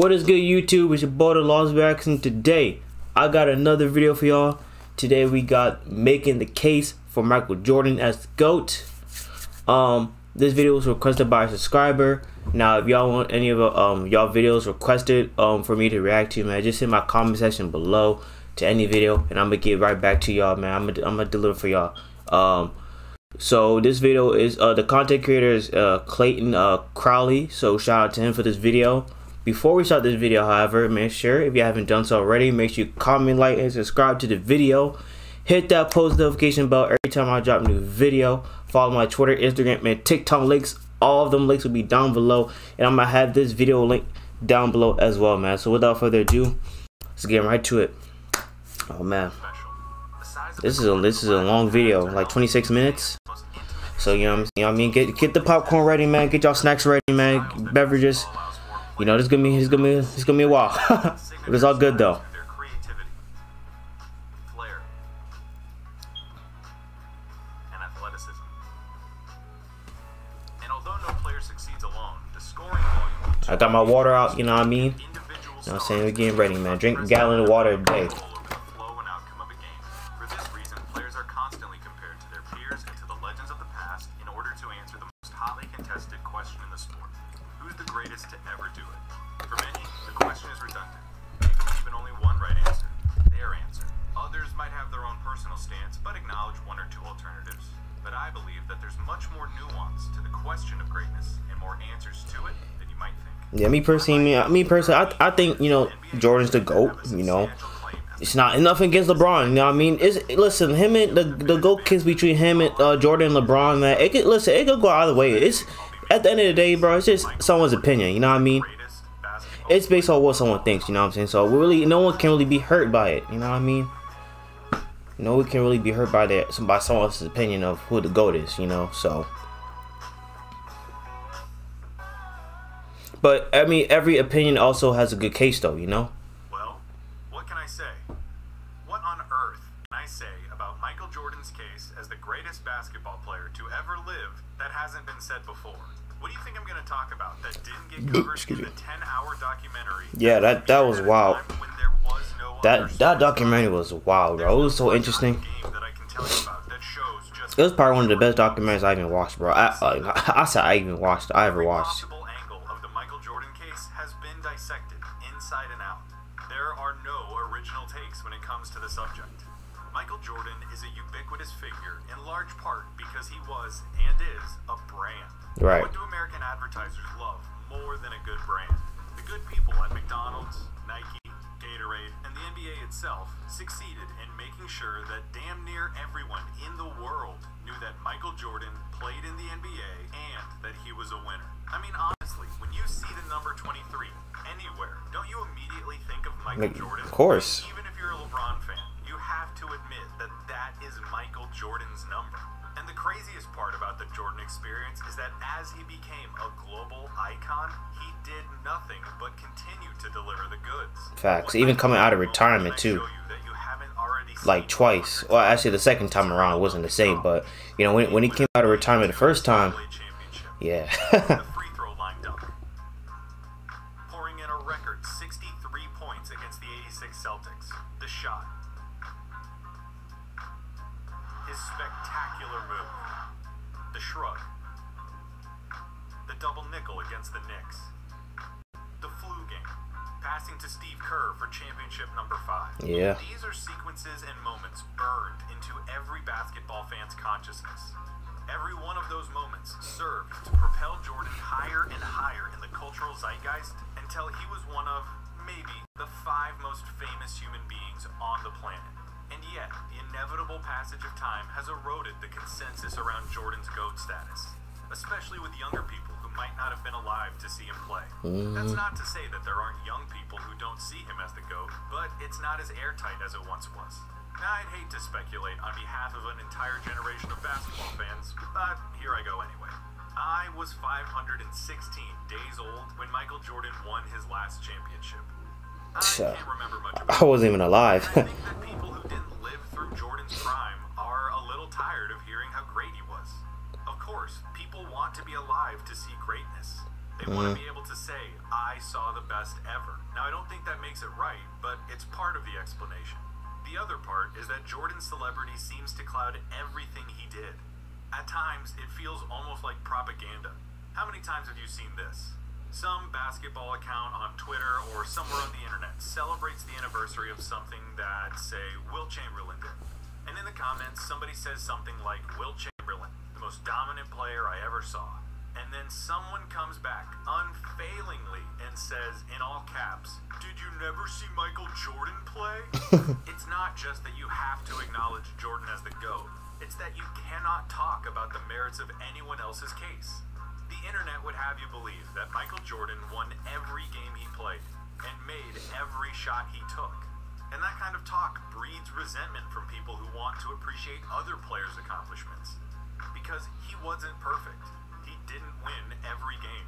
What is good, YouTube? It's your boy, the Lost Backs, and today I got another video for y'all. Today we got making the case for Michael Jordan as the GOAT. This video was requested by a subscriber. Now, if y'all want any of y'all videos requested for me to react to, man, just hit my comment section below to any video, and I'm gonna get right back to y'all, man. I'm gonna deliver for y'all. So this video is the content creator is Clayton Crowley. So shout out to him for this video. Before we start this video, however, make sure, if you haven't done so already, make sure you comment, like, and subscribe to the video. Hit that post notification bell every time I drop a new video. Follow my Twitter, Instagram, and TikTok links. All of them links will be down below, and I'm gonna have this video link down below as well, man. So without further ado, let's get right to it. Oh man, this is a long video, like 26 minutes. So you know what I mean, get the popcorn ready, man. Get y'all snacks ready, man. Beverages. You know, it's gonna be a while. But it's all good though. I got my water out, you know what I mean? You know what I'm saying? We're getting ready, man. Drink a gallon of water a day. To ever do it. For many, the question is redundant. Maybe even only one right answer. Their answer. Others might have their own personal stance, but acknowledge one or two alternatives. But I believe that there's much more nuance to the question of greatness and more answers to it than you might think. Yeah, me personally, I think, you know, Jordan's the GOAT, you know. It's not enough against LeBron, you know what I mean? Listen, him and the GOAT kids between him and Jordan and LeBron, man, it could go either way. It's at the end of the day, bro, it's just someone's opinion, you know what I mean? It's based on what someone thinks, you know what I'm saying? So really, no one can really be hurt by it, you know what I mean? No one can really be hurt by that, by someone else's opinion of who the GOAT is, you know? So, but I mean, every opinion also has a good case, though, you know? Well, what can I say? What on earth can I say about Michael Jordan's case as the greatest basketball player to ever live that hasn't been said before? What do you think I'm going to talk about that didn't get covered in the 10-hour documentary? Yeah, that was wild. That documentary was wild, bro. It was so interesting. It was probably one of the best documentaries I even watched, bro. I said I ever watched. Angle of the Michael Jordan case has been dissected inside and out. There are no original takes when it comes to the subject. Michael Jordan is a ubiquitous figure in large part because he was and is a brand. Right. What do American advertisers love more than a good brand? The good people at McDonald's, Nike, Gatorade, and the NBA itself succeeded in making sure that damn near everyone in the world knew that Michael Jordan played in the NBA and that he was a winner. I mean, honestly, when you see the number 23 anywhere, don't you immediately think of Michael Jordan? Of course. Even if you're a LeBron fan, you have to admit that that is Michael Jordan's number. And the craziest part about the Jordan experience is that as he became a global icon, he did nothing but continue to deliver the goods. Facts. Even coming out of retirement too. Like twice. Well, actually the second time around it wasn't the same, but you know, when he came out of retirement the first time, yeah. The free throw line dunk. Pouring in a record 63 points against the 86 Celtics. The shot. His spectacular move. The shrug. The double nickel against the Knicks. The flu game. Passing to Steve Kerr for championship number 5. Yeah. These are sequences and moments burned into every basketball fan's consciousness. Every one of those moments served to propel Jordan higher and higher in the cultural zeitgeist until he was one of, maybe, the 5 most famous human beings on the planet. And yet, the inevitable passage of time has eroded the consensus around Jordan's GOAT status, especially with younger people who might not have been alive to see him play. That's not to say that there aren't young people who don't see him as the GOAT, but it's not as airtight as it once was. Now, I'd hate to speculate on behalf of an entire generation of basketball fans, but here I go anyway. I was 516 days old when Michael Jordan won his last championship. I can't remember much about I wasn't even alive. I think that people who didn't live through Jordan's prime are a little tired of hearing how great he was. Of course, people want to be alive to see greatness. They want to be able to say, I saw the best ever. makes it right, but it's part of the explanation. The other part is that Jordan's celebrity seems to cloud everything he did. At times, it feels almost like propaganda. How many times have you seen this? Some basketball account on Twitter or somewhere on the internet celebrates the anniversary of something that, say, Wilt Chamberlain did. And in the comments, somebody says something like, Wilt Chamberlain, the most dominant player I ever saw. And then someone comes back unfailingly and says, in all caps, did you never see Michael Jordan play? It's not just that you have to acknowledge Jordan as the GOAT. It's that you cannot talk about the merits of anyone else's case. The internet would have you believe that Michael Jordan won every game he played and made every shot he took. And that kind of talk breeds resentment from people who want to appreciate other players' accomplishments. Because he wasn't perfect. He didn't win every game.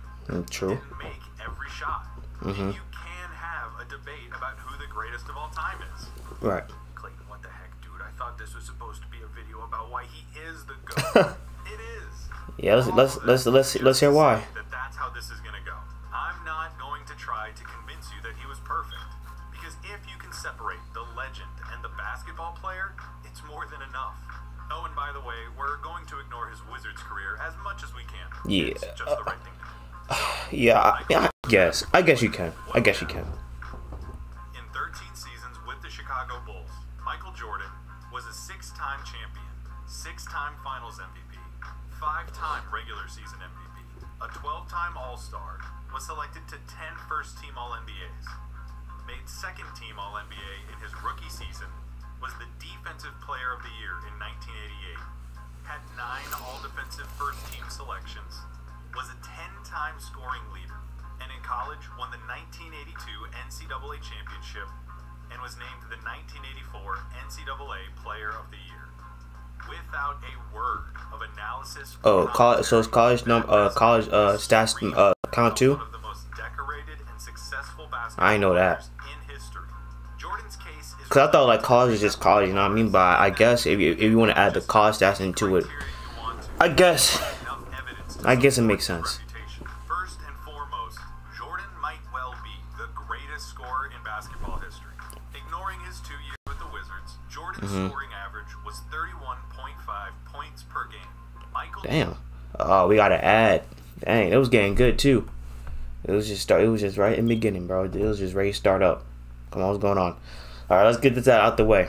True. He didn't make every shot. And you can have a debate about who the greatest of all time is. Right. Clayton, what the heck, dude? I thought this was supposed to be a video about why he is the GOAT. It is. Yeah, let's hear why. That's how this is gonna go. I'm not going to try to convince you that he was perfect, because if you can separate the legend and the basketball player, it's more than enough. Oh, and by the way, we're going to ignore his Wizards career as much as we can. Yeah. It's just the right thing to do. Yeah, I guess you can. I guess you can. In 13 seasons with the Chicago Bulls, Michael Jordan was a 6-time champion, 6-time Finals MVP, 5-time regular season MVP, a 12-time All-Star, was selected to 10 first-team All-NBAs, made second-team All-NBA in his rookie season, was the Defensive Player of the Year in 1988, had 9 All-Defensive first-team selections, was a 10-time scoring leader, and in college won the 1982 NCAA Championship and was named the 1984 NCAA Player of the Year. Without a word of analysis. Oh, so it's college stats count too? One of the most decorated and successful I know that. in history. Jordan's case is, Cause I thought like college is just college, you know what I mean? But I guess if you want to add the college stats into it, I guess it makes sense. First and foremost, Jordan might well be the greatest scorer in basketball history. Ignoring his 2 years with the Wizards, Jordan's scoring average was 31.5 points per game. Damn. Oh, we gotta add. Dang, it was getting good too. It was just right in the beginning, bro. It was just ready to start up. Come on, what's going on? All right, let's get this out the way.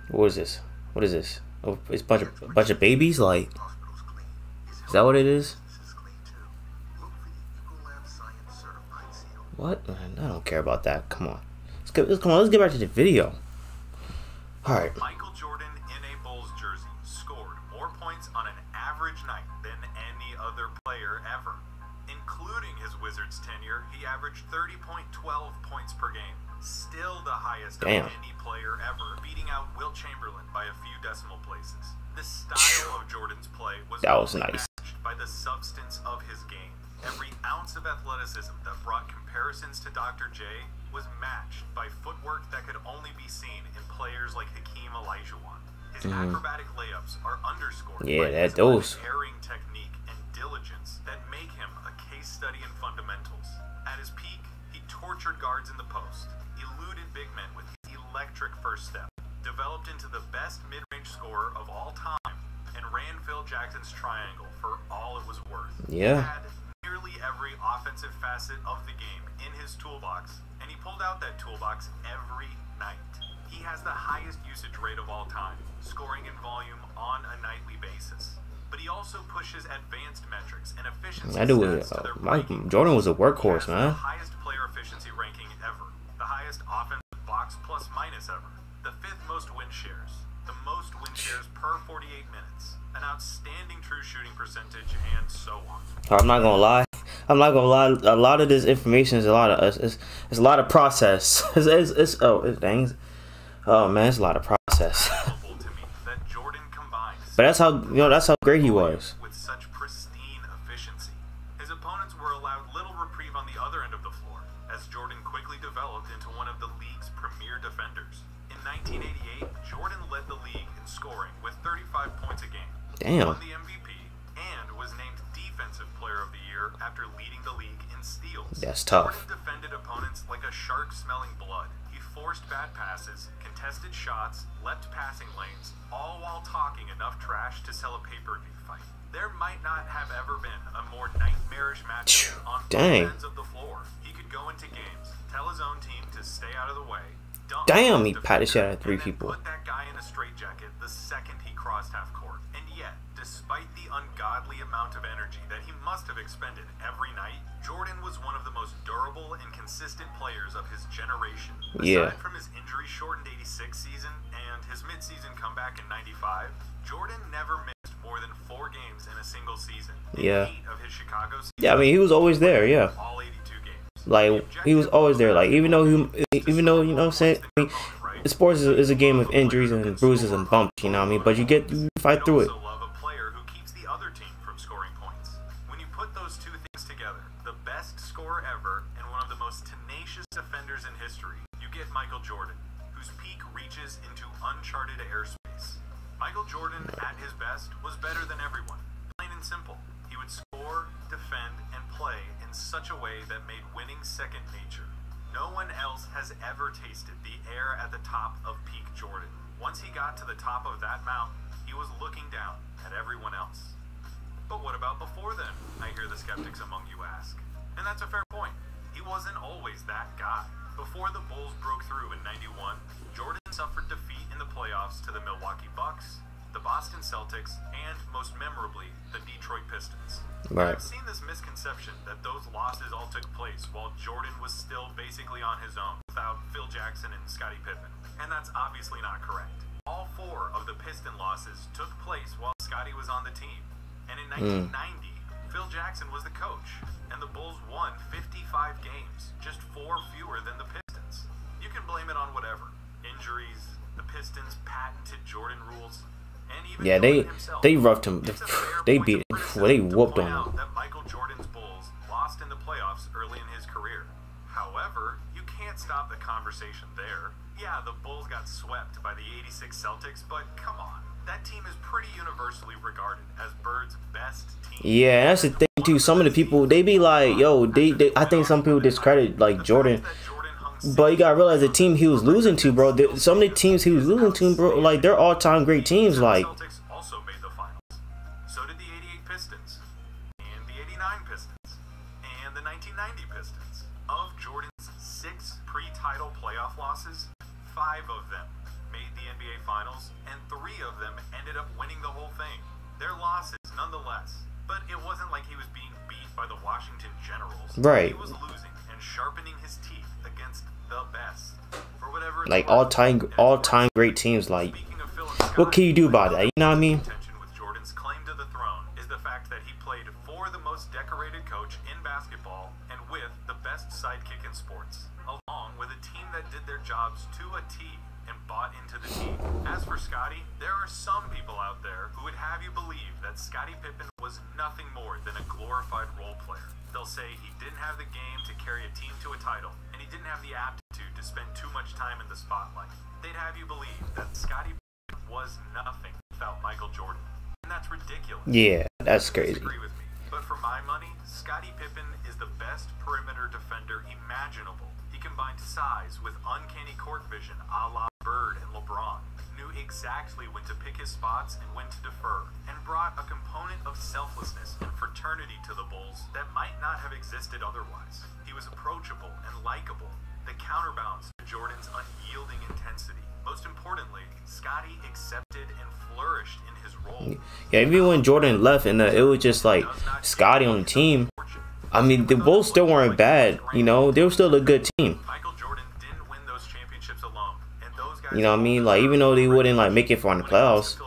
What is this? What is this? Oh, it's a bunch of babies. Like, is that what it is? What? Man, I don't care about that. Come on. Let's get back to the video. All right. Michael Jordan in a Bulls jersey scored more points on an average night than any other player ever. Including his Wizards tenure, he averaged 30.12 points per game. Still the highest of any player ever, beating out Wilt Chamberlain by a few decimal places. The style of Jordan's play was nice. matched by the substance of his game. Every ounce of athleticism that brought comparisons to Dr. J was matched by footwork that could only be seen in players like Hakeem Olajuwon. His acrobatic layups are underscored by his unerring technique and diligence that make him a case study in fundamentals. At his peak, he tortured guards in the post, eluded big men with his electric first step, developed into the best mid-range scorer of all time, and ran Phil Jackson's triangle for all it was worth. Yeah. He had nearly every offensive facet of the game in his toolbox, and he pulled out that toolbox every night. He has the highest usage rate of all time, scoring in volume on a nightly basis. But he also pushes advanced metrics and efficiency stats to their Jordan was a workhorse, man. The highest player efficiency ranking ever, the highest offensive box plus minus ever, the 5th most win shares, the most win shares per 48 minutes, an outstanding true shooting percentage, and so on. I'm not gonna lie. A lot of this information is a lot of process. Oh man, it's a lot of process. But that's how great he was. With such pristine efficiency, his opponents were allowed little reprieve on the other end of the floor, as Jordan quickly developed into one of the league's premier defenders. In 1988, Jordan led the league in scoring with 30 Damn. won the MVP, and was named Defensive Player of the Year after leading the league in steals. That's tough. Jordan defended opponents like a shark smelling blood. He forced bad passes, contested shots, leapt passing lanes, all while talking enough trash to sell a pay-per-view fight. There might not have ever been a more nightmarish matchup on both ends of the floor. He could go into games, tell his own team to stay out of the way. Damn, he patted shot at 3 people. Put that guy in a straitjacket the second he crossed half court. And yet, despite the ungodly amount of energy that he must have expended every night, Jordan was one of the most durable and consistent players of his generation. Aside from his injury-shortened '86 season and his mid-season comeback in '95, Jordan never missed more than 4 games in a single season. In 8 of his Chicago seasons, I mean, he was always there. all 82 games. Like, he was always there. Like, even though you know what I'm saying, I mean, sports is a game of injuries and bruises and bumps, you know what I mean, but you fight through it. Love a player who keeps the other team from scoring points. When you put those two things together, the best scorer ever and one of the most tenacious defenders in history, you get Michael Jordan, whose peak reaches into uncharted airspace. Michael Jordan, at his best, was better than everyone. Plain and simple. He would score, defend, and play in such a way that made winning second nature. No one else has ever tasted the air at the top of peak Jordan. Once he got to the top of that mountain, he was looking down at everyone else. But what about before then, I hear the skeptics among you ask. And that's a fair point. He wasn't always that guy. Before the Bulls broke through in '91, Jordan suffered defeat in the playoffs to the Milwaukee Bucks, the Boston Celtics, and most memorably, the Detroit Pistons. Right. I've seen this misconception that those losses all took place while Jordan was still basically on his own without Phil Jackson and Scottie Pippen, and that's obviously not correct. All 4 of the Piston losses took place while Scottie was on the team, and in 1990, Phil Jackson was the coach, and the Bulls won 55 games, just 4 fewer than the Pistons. You can blame it on whatever. Injuries, the Pistons' patented Jordan rules, and even they roughed him. They beat him. Well, they whooped on him. That Michael Jordan's Bulls lost in the playoffs early in his career. However, you can't stop the conversation there. Yeah, the Bulls got swept by the '86 Celtics, but come on. That team is pretty universally regarded as Bird's best team. Yeah, that's the thing too. Some of the people, they be like, yo, I think some people discredit like Jordan. But you gotta realize the team he was losing to, bro. Some of the teams he was losing to, bro, like they're all-time great teams. Like, Celtics also made the finals. So did the '88 Pistons, and the '89 Pistons, and the 1990 Pistons. Of Jordan's 6 pre-title playoff losses, 5 of them made the NBA Finals, and 3 of them ended up winning the whole thing. Their losses, nonetheless. But it wasn't like he was being beat by the Washington Generals. Right. He was losing and sharpening his teeth against the best. For whatever like all-time great teams. Like, what can you do about that? You know what I mean? With Jordan's claim to the throne is the fact that he played for the most decorated coach in basketball and with the best sidekick in sports, along with a team that did their jobs to a T and bought into the team. As for Scottie, there are some people out there who would have you believe that Scottie Pippen was nothing more than a glorified role player. They'll say he didn't have the game to carry a team to a title, and he didn't have the aptitude to spend too much time in the spotlight. They'd have you believe that Scottie Pippen was nothing without Michael Jordan. And that's ridiculous. Yeah, that's crazy. Disagree with me. But for my money, Scottie Pippen is the best perimeter defender imaginable. He combined size with uncanny court vision a la Bird and LeBron, knew exactly when to pick his spots and when to defer, and brought a component of selflessness and fraternity to the Bulls that might not have existed otherwise. He was approachable and likable, the counterbalance to Jordan's unyielding intensity. Most importantly, Scottie accepted and flourished in his role. Yeah, even when Jordan left and it was just like Scottie on the team, I mean, the Bulls still weren't bad, you know, they were still a good team. Michael Jordan didn't win those championships alone, and those guys, you know what I mean? Like, even though they wouldn't like make it far in the playoffs,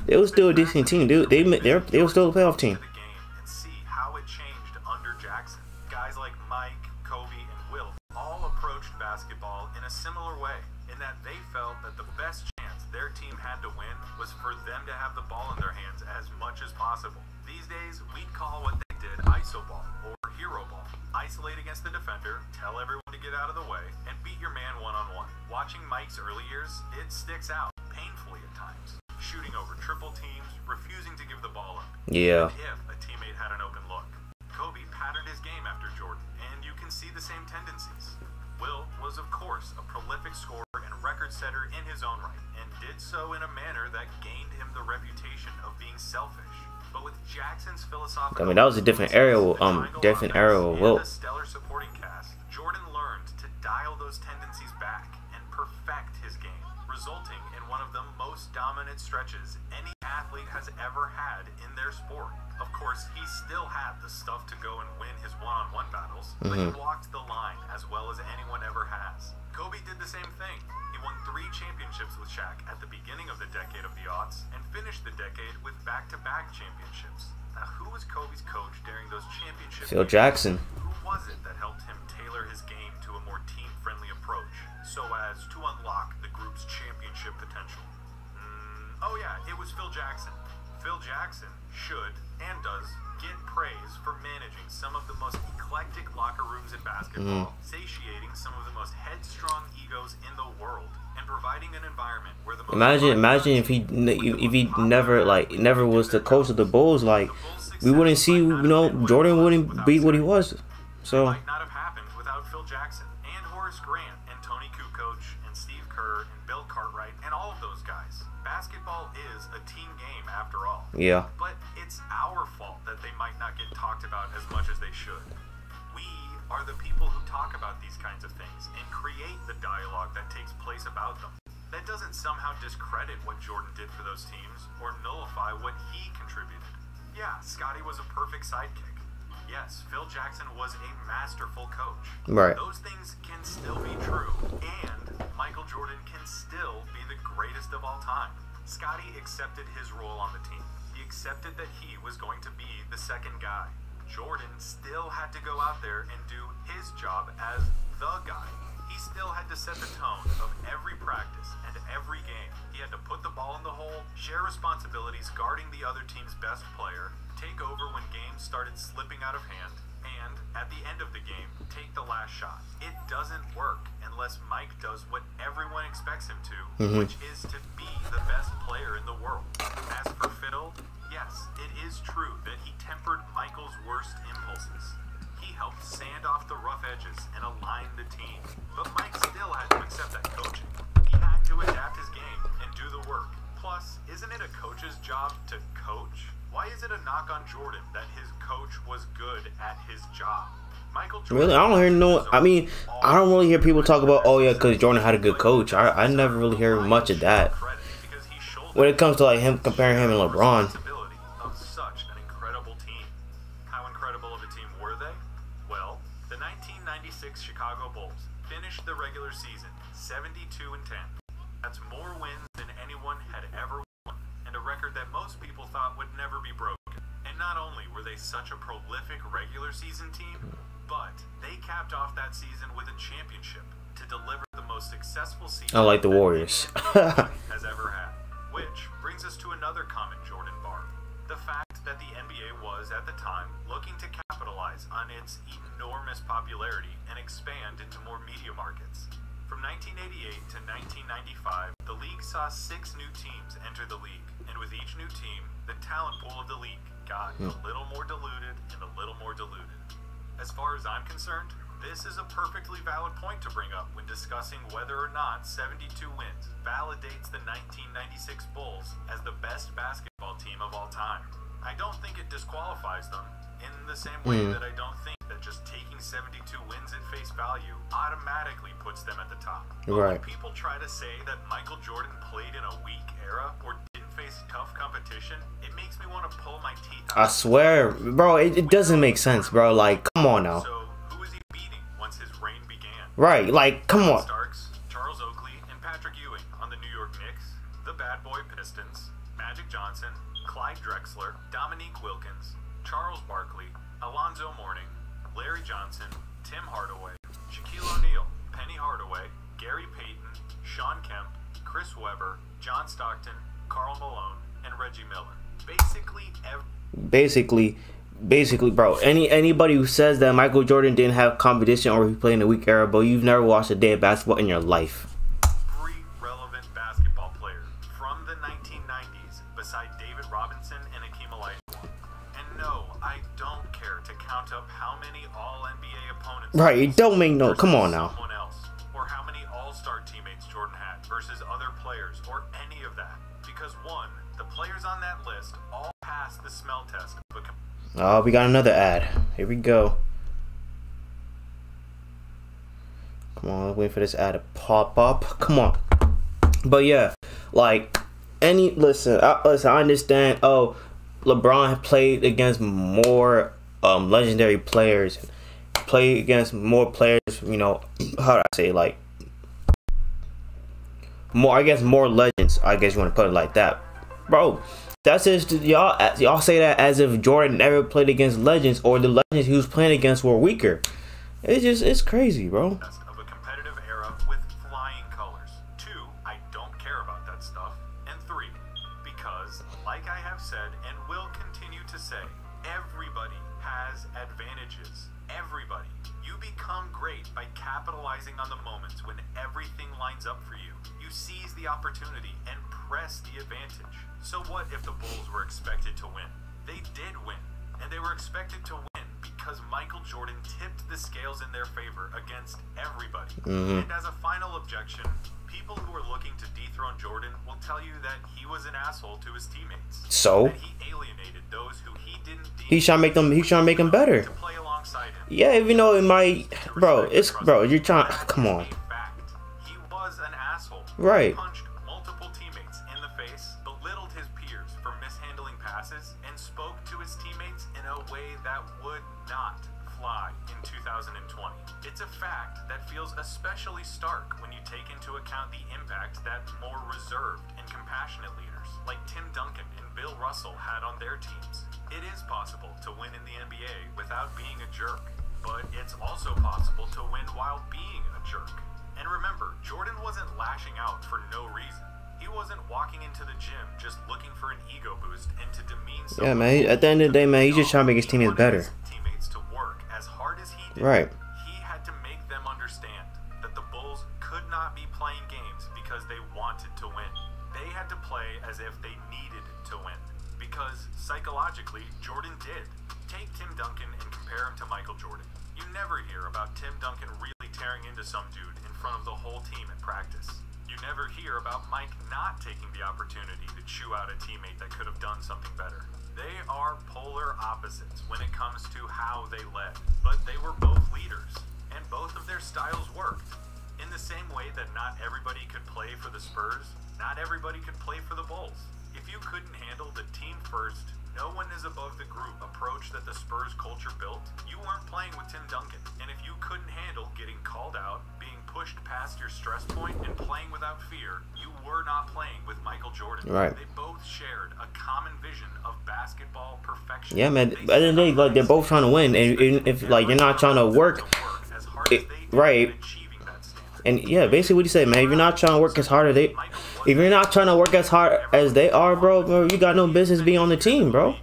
they were still a decent team, dude. They were still a playoff team. And see how it changed under Jackson. Guys like Mike, Kobe, and Wilt all approached basketball in a similar way, in that they felt that the best chance their team had to win was for them to have the ball in their hands as much as possible. These days, we'd call what they did iso ball or hero ball. Isolate against the defender, tell everyone to get out of the way, and beat your man one-on-one. Watching Mike's early years, it sticks out, painfully at times. shooting over triple teams, refusing to give the ball up. Yeah. If a teammate had an open look. Kobe patterned his game after Jordan, and you can see the same tendencies. Will was, of course, a prolific scorer and record setter in his own right, and did so in a manner that gained him the reputation of being selfish. But with Jackson's philosophical, I mean, that was a different era. Different era with Will. The stellar supporting cast, Jordan learned to dial those tendencies back and perfect his game, resulting in one of the most dominant stretches any athlete has ever had in their sport. Of course, he still had the stuff to go and win his one-on-one battles, but he walked the line as well as anyone ever has. Kobe did the same thing. He won 3 championships with Shaq at the beginning of the decade of the aughts, and finished the decade with back-to-back championships. Now, who was Kobe's coach during those championships? Phil Jackson. Who was it that helped him tailor his game to a more team-friendly approach, so as to unlock the group's championship potential? Oh yeah, it was Phil Jackson. Phil Jackson should, and does, get praise for managing some of the most eclectic locker rooms in basketball, satiating some of the most headstrong egos in the world, and providing an environment where the most Imagine if he never was the coach of the Bulls, like we wouldn't see, Jordan wouldn't be what he was. So might not have happened without Phil Jackson and Horace Grant and Tony Kukoc and Steve Kerr and Bill Cartwright and all of those guys. Basketball is a team game after all. Yeah. But it's our fault that they might not get talked about as much as they should. We are the people who talk about these kinds of things and create the dialogue that takes place about them. That doesn't somehow discredit what Jordan did for those teams or nullify what he contributed. Yeah, Scottie was a perfect sidekick. Yes, Phil Jackson was a masterful coach. Right. Those things can still be true, and Michael Jordan can still be the greatest of all time. Scottie accepted his role on the team. He accepted that he was going to be the second guy. Jordan still had to go out there and do his job as the guy. He still had to set the tone of every practice and every game. He had to put the ball in the hole, share responsibilities guarding the other team's best player, take over when games started slipping out of hand, and at the end of the game, take the last shot. It doesn't work unless Mike does what everyone expects him to, which is to be the best player in the world. As for Phil, yes, it is true that he tempered Michael's worst impulses. He helped sand off the rough edges and align the team, but Mike still had to accept that coaching. He had to adapt his game and do the work. Plus, isn't it a coach's job to coach? Why is it a knock on Jordan that his coach was good at his job? Michael Jordan. Really, I don't hear no. I mean, I don't really hear people talk about, oh yeah, because Jordan had a good coach. I never really hear much of that. When it comes to like him comparing him and LeBron. Of such an incredible team. How incredible of a team were they? Well, the 1996 Chicago Bulls finished the regular season 72-10. That's more wins than anyone had ever won, and a record that most people thought would never be broken. And not only were they such a prolific regular season team, but they capped off that season with a championship to deliver the most successful season Unlike the Warriors. has ever had. Which brings us to another common Jordan barb. The fact that the NBA was, at the time, looking to capitalize on its enormous popularity and expand into more media markets. From 1988 to 1995, the league saw 6 new teams enter the league, and with each new team, the talent pool of the league got a little more diluted and a little more diluted. As far as I'm concerned, this is a perfectly valid point to bring up when discussing whether or not 72 wins validates the 1996 Bulls as the best basketball team of all time. I don't think it disqualifies them in the same way that I don't think that just taking 72 wins at face value automatically puts them at the top. But when people try to say that Michael Jordan played in a weak era or didn't face tough competition, it makes me want to pull my teeth out. I swear, bro, it doesn't make sense, bro. Like, come on now. So, who was he beating once his reign began? Right, like, come on. Starks, Charles Oakley, and Patrick Ewing on the New York Knicks, the Bad Boy Pistons, Magic Johnson, Clyde Drexler, Dominique Wilkins, Charles Barkley, Alonzo Mourning, Larry Johnson, Tim Hardaway, Shaquille O'Neal, Penny Hardaway, Gary Payton, Sean Kemp, Chris Webber, John Stockton, Karl Malone, and Reggie Miller. Basically, bro, anybody who says that Michael Jordan didn't have competition or he played in a weak era, bro, you've never watched a day of basketball in your life. Every relevant basketball player from the 1990s up how many All-NBA opponents. Right, it don't make no. Come on now. Someone else, or how many All-Star teammates Jordan had versus other players, or any of that. Because one, the players on that list all passed the smell test. Oh, we got another ad. Here we go. Come on, let's wait for this ad to pop up. Come on. But yeah, like listen, I understand. Oh, LeBron played against more legendary players, played against more players. You know, how do I say, like, more? I guess more legends. I guess you want to put it like that, bro. That's just y'all say that as if Jordan never played against legends, or the legends he was playing against were weaker. It's crazy, bro. Of a competitive era with flying colors. 2, I don't care about that stuff. And 3, because, like I have said and will continue to say, everybody has advantages. Everybody. You become great by capitalizing on the moments when everything lines up for you. You seize the opportunity and press the advantage. So what if the Bulls were expected to win? They did win, and they were expected to win because Michael Jordan tipped the scales in their favor against everybody. And as a final objection, people who are looking to dethrone Jordan will tell you that he was an asshole to his teammates. So that he alienated those who he didn't deem he's trying to make them better. to play alongside him. Yeah, even though it might, bro. You're trying. Come on. He was an asshole. Right. He punched multiple teammates in the face, belittled his peers for mishandling passes, and spoke to his teammates in a way that would not fly in 2020. It's a fact that feels especially stark when you take into account the impact that more reserved and compassionate leaders like Tim Duncan and Bill Russell had on their teams. It is possible to win in the NBA without being a jerk, but it's also possible to win while being a jerk. And remember, Jordan wasn't lashing out for no reason. He wasn't walking into the gym just looking for an ego boost and to demean someone. Yeah, man. At the end of the day, man, he's just trying to make his teammates better. Teammates to work as hard as he did. Right. He had to make them understand that the Bulls could not be playing games because they wanted to win. They had to play as if they needed to win. Because psychologically, Jordan did. Take Tim Duncan and compare him to Michael Jordan. You never hear about Tim Duncan really tearing into some dude in front of the whole team in practice. You never hear about Mike not taking the opportunity to chew out a teammate that could have done something better. They are polar opposites when it comes to how they led, but they were both leaders, and both of their styles worked. In the same way that not everybody could play for the Spurs, not everybody could play for the Bulls. If you couldn't handle the team first, no one is above the group approach that the Spurs culture built, you weren't playing with Tim Duncan. And if you couldn't handle getting called out, being pushed past your stress point, and playing without fear, you were not playing with Michael Jordan. Right. They both shared a common vision of basketball perfection. Yeah, man. At the end of the day, like, they're both trying to win, and if like you're not trying to work, right. And yeah, basically what you say, man. If you're not trying to work as hard as if you're not trying to work as hard as they are, bro, you got no business being on the team, bro.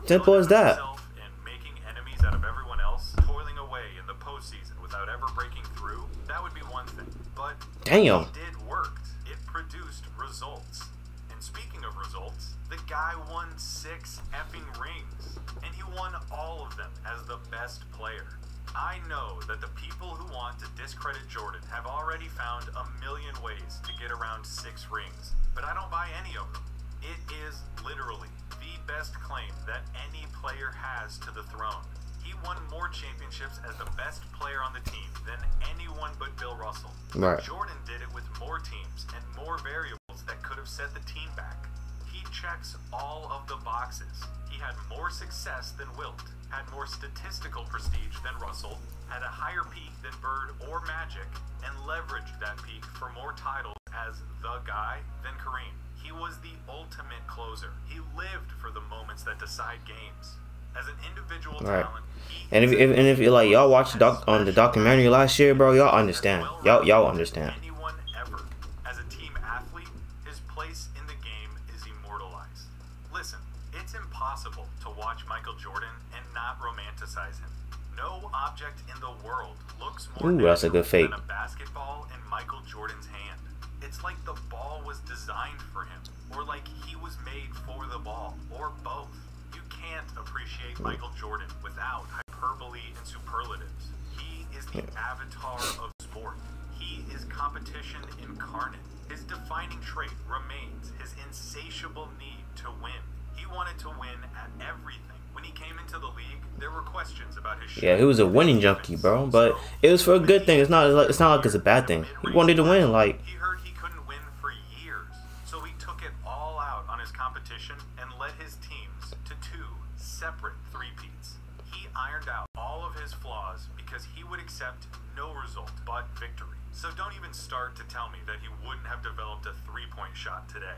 Simple as that. And making enemies out of everyone else, toiling away in the postseason without ever breaking through, that would be one thing. But damn, it did work. It produced results. And speaking of results, the guy won 6 effing rings, and he won all of them as the best player. I know that the people who want to discredit Jordan have already found a million ways to get around 6 rings, but I don't buy any of them. It is literally the best claim that any player has to the throne. He won more championships as the best player on the team than anyone but Bill Russell. Right. Jordan did it with more teams and more variables that could have set the team back. He checks all of the boxes. He had more success than Wilt, had more statistical prestige than Russell, had a higher peak than Bird or Magic, and leveraged that peak for more titles as the guy than Kareem. He was the ultimate closer. He lived for the moments that decide games. As an individual talent, and if you like, y'all watched the documentary last year, bro, y'all understand. Y'all understand. Anyone ever. As a team athlete, his place in the game is immortalized. Listen, it's impossible to watch Michael Jordan and not romanticize him. No object in the world looks more that's a good fake. than a basketball in Michael Jordan's hand. It's like the ball was designed for him, or like he was made for the ball, or both. You can't appreciate Michael Jordan without hyperbole. hyperbole and superlatives. He is the avatar of sport. He is competition incarnate. His defining trait remains his insatiable need to win. He wanted to win at everything. When he came into the league, there were questions about his shape. Yeah, he was a winning junkie, bro. But it was for a good thing. It's not like it's a bad thing. He wanted to win. Like, he heard he couldn't win for years, so he took it all out on his competition and led his teams to 2 separate three-peats. He ironed out all of his flaws because he would accept no result but victory. So don't even start to tell me that he wouldn't have developed a three-point shot today.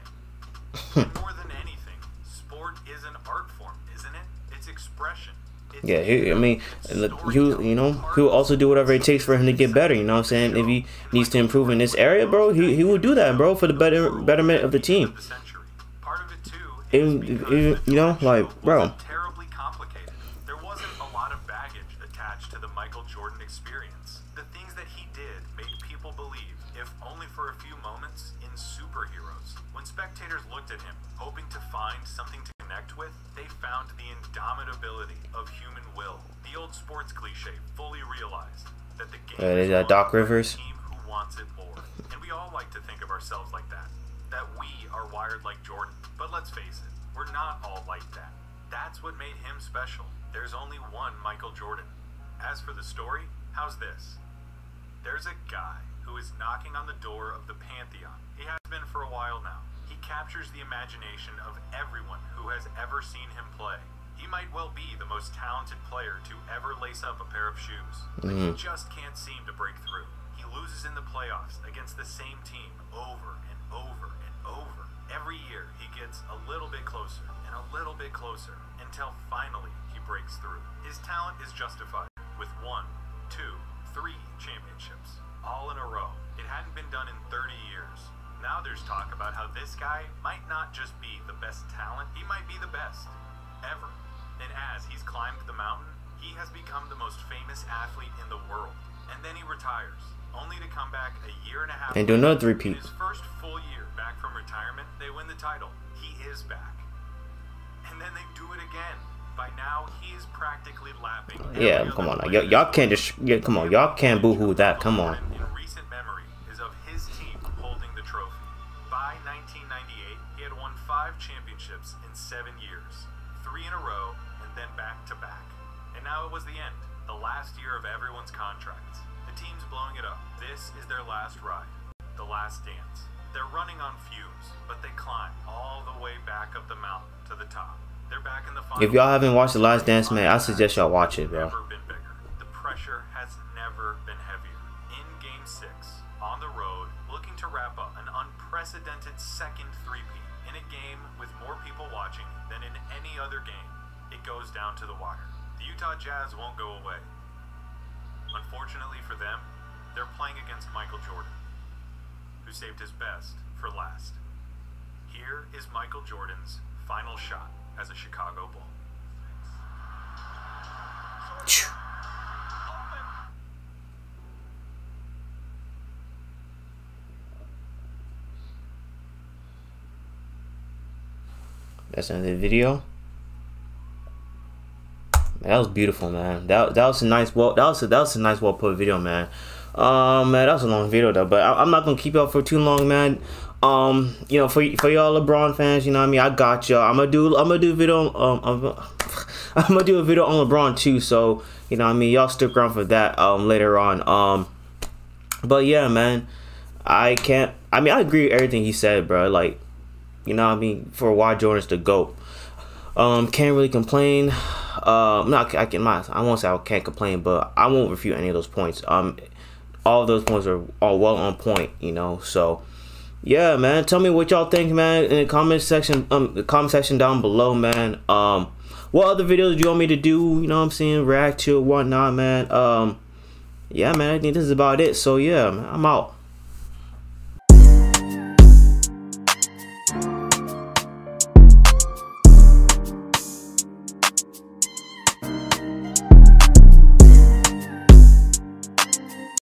And more than anything, sport is an art form, isn't it? It's expression. yeah, he'll also do whatever it takes for him to get better. You know what I'm saying? If he needs to improve in this area, bro, he will do that, bro, for the betterment of the team. Part of it too, You know, like, bro. terribly complicated. There wasn't a lot of baggage attached to the Michael Jordan experience. The things that he did made people believe, if only for a few moments, in superheroes. When spectators looked at him, hoping to find something to connect with, they found the indomitability of human will. The old sports cliche fully realized that the game is Doc Rivers. the team who wants it more. And we all like to think of ourselves like that. That we are wired like Jordan. But let's face it, we're not all like that. That's what made him special. There's only one Michael Jordan. As for the story, how's this? There's a guy who is knocking on the door of the Pantheon. He has been for a while now. He captures the imagination of everyone who has ever seen him play. He might well be the most talented player to ever lace up a pair of shoes, but he just can't seem to break through. He loses in the playoffs against the same team over and over and over. Every year he gets a little bit closer and a little bit closer until finally he breaks through. His talent is justified with 1, 2, 3 championships, all in a row. It hadn't been done in 30 years. Now there's talk about how this guy might not just be the best talent, he might be the best ever. And as he's climbed the mountain, he has become the most famous athlete in the world. And then he retires, only to come back a year and a half And do another later. three-peat. In his first full year back from retirement, they win the title. He is back. And then they do it again. By now, he is practically lapping. Yeah, come on, y'all can't just come on, y'all can't boo-hoo that. Come on. In recent memory is of his team holding the trophy. By 1998, he had won 5 championships in 7 years, 3 in a row, and then back to back. And now it was the end, the last year of everyone's contracts. The team's blowing it up. This is their last ride, the last dance. They're running on fumes, but they climb all the way back up the mountain to the top. They're back in the final. If y'all haven't watched The Last Dance, man, I suggest y'all watch it, bro. Never been bigger. The pressure has never been heavier. In Game 6, on the road, looking to wrap up an unprecedented second three-peat in a game with more people watching than in any other game, it goes down to the wire. The Utah Jazz won't go away. Unfortunately for them, they're playing against Michael Jordan, who saved his best for last. Here is Michael Jordan's final shot as a Chicago Bull. That's another video. Man, that was beautiful, man. That was a nice well put video, man. Man, that was a long video though, but I'm not gonna keep y'all for too long, man. You know, for y'all LeBron fans, you know what I mean, I got y'all. I'm gonna do a video I'm gonna do a video on LeBron too, so you know what I mean, y'all stick around for that later on. But yeah, man, I agree with everything he said, bro. Like, you know what I mean, for why Jordan's the GOAT. Can't really complain. I won't say I can't complain, but I won't refute any of those points. All of those points are all well on point, you know. So yeah, man, tell me what y'all think, man, in the comment section. The comment section down below, man. What other videos do you want me to do? You know what I'm saying, react to or whatnot, man. Yeah, man, I think this is about it. So yeah, man, I'm out.